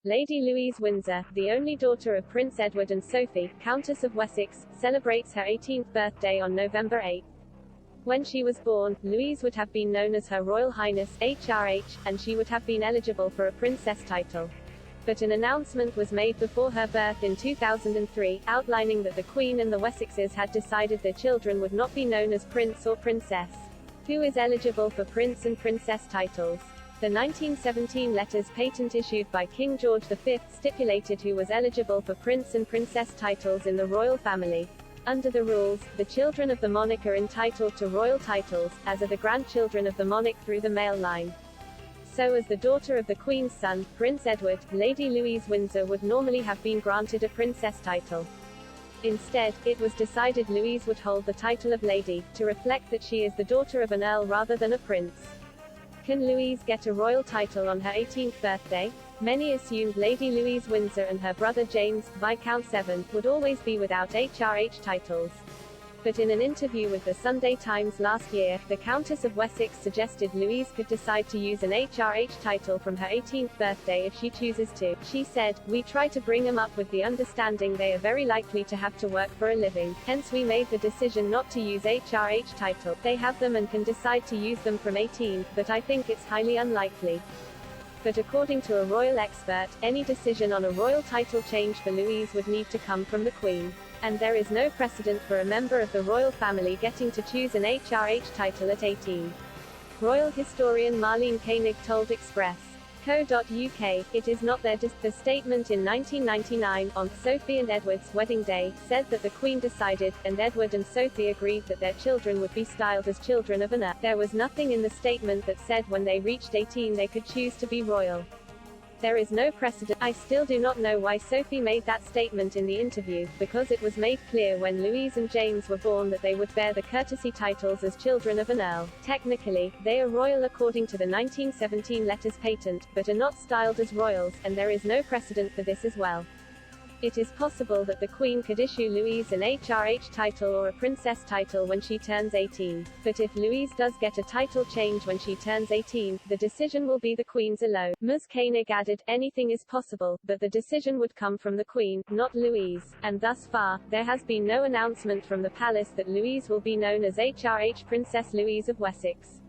Lady Louise Windsor, the only daughter of Prince Edward and Sophie, Countess of Wessex, celebrates her 18th birthday on November 8. When she was born, Louise would have been known as Her Royal Highness, HRH, and she would have been eligible for a princess title. But an announcement was made before her birth in 2003, outlining that the Queen and the Wessexes had decided their children would not be known as prince or princess. Who is eligible for prince and princess titles? The 1917 letters patent issued by King George V stipulated who was eligible for prince and princess titles in the royal family. Under the rules, the children of the monarch are entitled to royal titles, as are the grandchildren of the monarch through the male line. So as the daughter of the Queen's son, Prince Edward, Lady Louise Windsor would normally have been granted a princess title. Instead, it was decided Louise would hold the title of Lady, to reflect that she is the daughter of an earl rather than a prince. Can Louise get a royal title on her 18th birthday? Many assumed Lady Louise Windsor and her brother James, Viscount Severn, would always be without HRH titles. But in an interview with the Sunday Times last year, the Countess of Wessex suggested Louise could decide to use an HRH title from her 18th birthday if she chooses to. She said, "We try to bring them up with the understanding they are very likely to have to work for a living, hence we made the decision not to use HRH title. They have them and can decide to use them from 18, but I think it's highly unlikely." But according to a royal expert, any decision on a royal title change for Louise would need to come from the Queen. And there is no precedent for a member of the royal family getting to choose an HRH title at 18. Royal historian Marlene Koenig told Express.co.uk, "It is not The statement in 1999, on Sophie and Edward's wedding day, said that the Queen decided, and Edward and Sophie agreed that their children would be styled as children of an heir. There was nothing in the statement that said when they reached 18 they could choose to be royal. There is no precedent." I still do not know why Sophie made that statement in the interview, because it was made clear when Louise and James were born that they would bear the courtesy titles as children of an earl. Technically, they are royal according to the 1917 letters patent, but are not styled as royals, and there is no precedent for this as well. It is possible that the Queen could issue Louise an HRH title or a princess title when she turns 18. But if Louise does get a title change when she turns 18, the decision will be the Queen's alone. Ms. Koenig added, "Anything is possible, but the decision would come from the Queen, not Louise. And thus far, there has been no announcement from the palace that Louise will be known as HRH Princess Louise of Wessex."